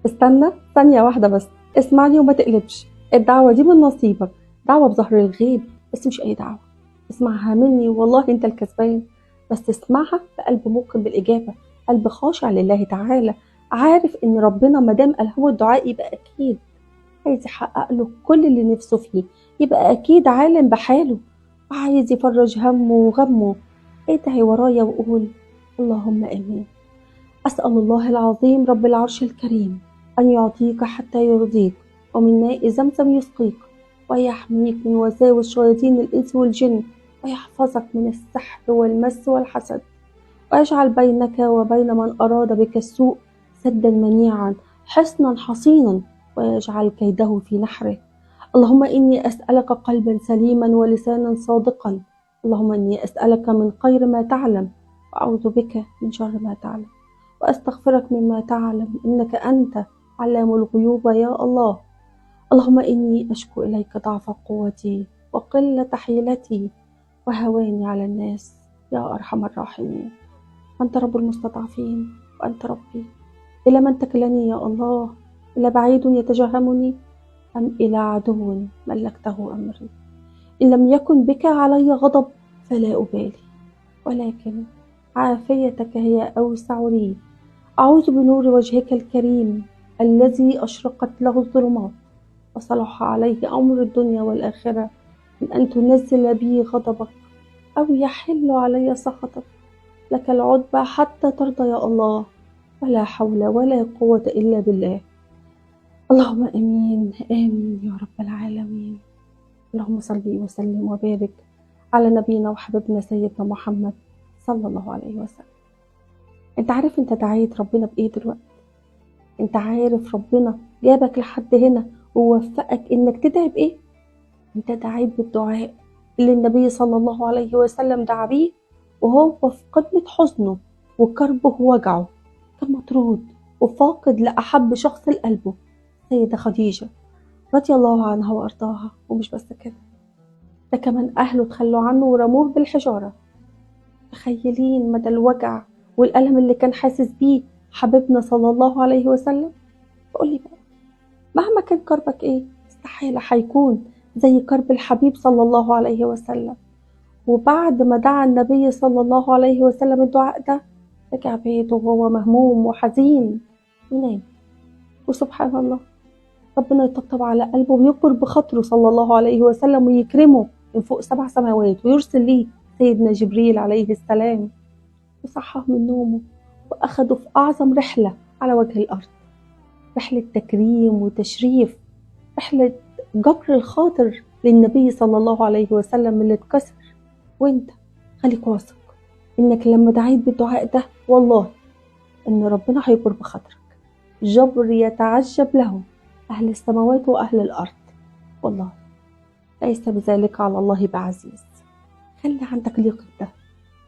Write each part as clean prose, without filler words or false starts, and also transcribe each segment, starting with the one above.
استنى ثانية واحدة بس، اسمعني وما تقلبش. الدعوة دي من نصيبك، دعوة بظهر الغيب، بس مش أي دعوة. اسمعها مني والله أنت الكسبان، بس اسمعها بقلب موقن بالإجابة، قلب خاشع لله تعالى، عارف إن ربنا مادام ألهمه الدعاء يبقى أكيد عايز يحقق له كل اللي نفسه فيه، يبقى أكيد عالم بحاله وعايز يفرج همه وغمه. ادعي ورايا وقول: اللهم آمين. أسأل الله العظيم رب العرش الكريم أن يعطيك حتى يرضيك، ومن ماء زمزم يسقيك، ويحميك من وساوس شياطين الإنس والجن، ويحفظك من السحر والمس والحسد، ويجعل بينك وبين من أراد بك السوء سدا منيعا، حصنا حصينا، ويجعل كيده في نحره. اللهم إني أسألك قلبا سليما ولسانا صادقا. اللهم إني أسألك من خير ما تعلم، وأعوذ بك من شر ما تعلم، وأستغفرك مما تعلم، إنك أنت علام الغيوب يا الله. اللهم إني أشكو إليك ضعف قوتي وقلة حيلتي وهواني على الناس يا أرحم الراحمين. أنت رب المستضعفين وأنت ربي. إلى من تكلني يا الله؟ إلى بعيد يتجهمني أم إلى عدو ملكته أمري؟ إن لم يكن بك علي غضب فلا أبالي، ولكن عافيتك هي أوسع لي. أعوذ بنور وجهك الكريم الذي أشرقت له الظلمات وصلح عليه أمر الدنيا والآخرة من أن تنزل بي غضبك أو يحل علي سخطك. لك العتبى حتى ترضى يا الله، ولا حول ولا قوة إلا بالله. اللهم آمين آمين يا رب العالمين. اللهم صل وسلم وبارك على نبينا وحبيبنا سيدنا محمد صلى الله عليه وسلم. انت عارف انت دعيت ربنا بإيه دلوقتي؟ انت عارف ربنا جابك لحد هنا ووفقك انك تدعي بإيه؟ انت دعيت بالدعاء اللي النبي صلى الله عليه وسلم دعا بيه وهو في قمة حزنه وكربه ووجعه، كان مطرود وفاقد لأحب شخص لقلبه، سيدة خديجة رضي الله عنها وأرضاها. ومش بس كده، ده كمان أهله تخلوا عنه ورموه بالحجارة. تخيلين مدى الوجع والألم اللي كان حاسس بيه حبيبنا صلى الله عليه وسلم؟ قولي بقى، مهما كان كربك ايه استحالة هيكون زي كرب الحبيب صلى الله عليه وسلم. وبعد ما دعا النبي صلى الله عليه وسلم الدعاء ده، رجع بيته وهو مهموم وحزين ينام. وسبحان الله، ربنا يطبطب على قلبه ويكبر بخاطره صلى الله عليه وسلم ويكرمه من فوق 7 سماوات ويرسل ليه سيدنا جبريل عليه السلام، وصحاه من نومه وأخده في أعظم رحلة على وجه الأرض، رحلة تكريم وتشريف، رحلة جبر الخاطر للنبي صلى الله عليه وسلم اللي اتكسر. وانت خليك واثق انك لما دعيت بالدعاء ده والله ان ربنا هيجبر بخاطرك، جبر يتعجب له أهل السماوات وأهل الأرض. والله ليس بذلك على الله بعزيز. خلي عندك اليقين ده،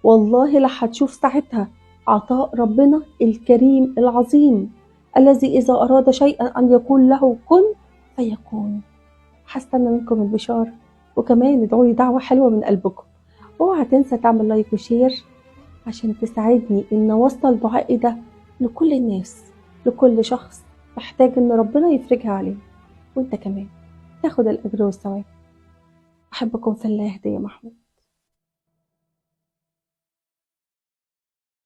والله لا هتشوف ساعتها عطاء ربنا الكريم العظيم الذي إذا أراد شيئا أن يقول له كن فيكون. هستنى منكم البشارة، وكمان ادعوا لي دعوة حلوة من قلبكم. اوعى تنسى تعمل لايك وشير عشان تساعدني إن أوصل دعائي ده لكل الناس، لكل شخص محتاج إن ربنا يفرجها عليه، وإنت كمان تاخد الأجر والثواب. أحبكم في الله، هدية محمود.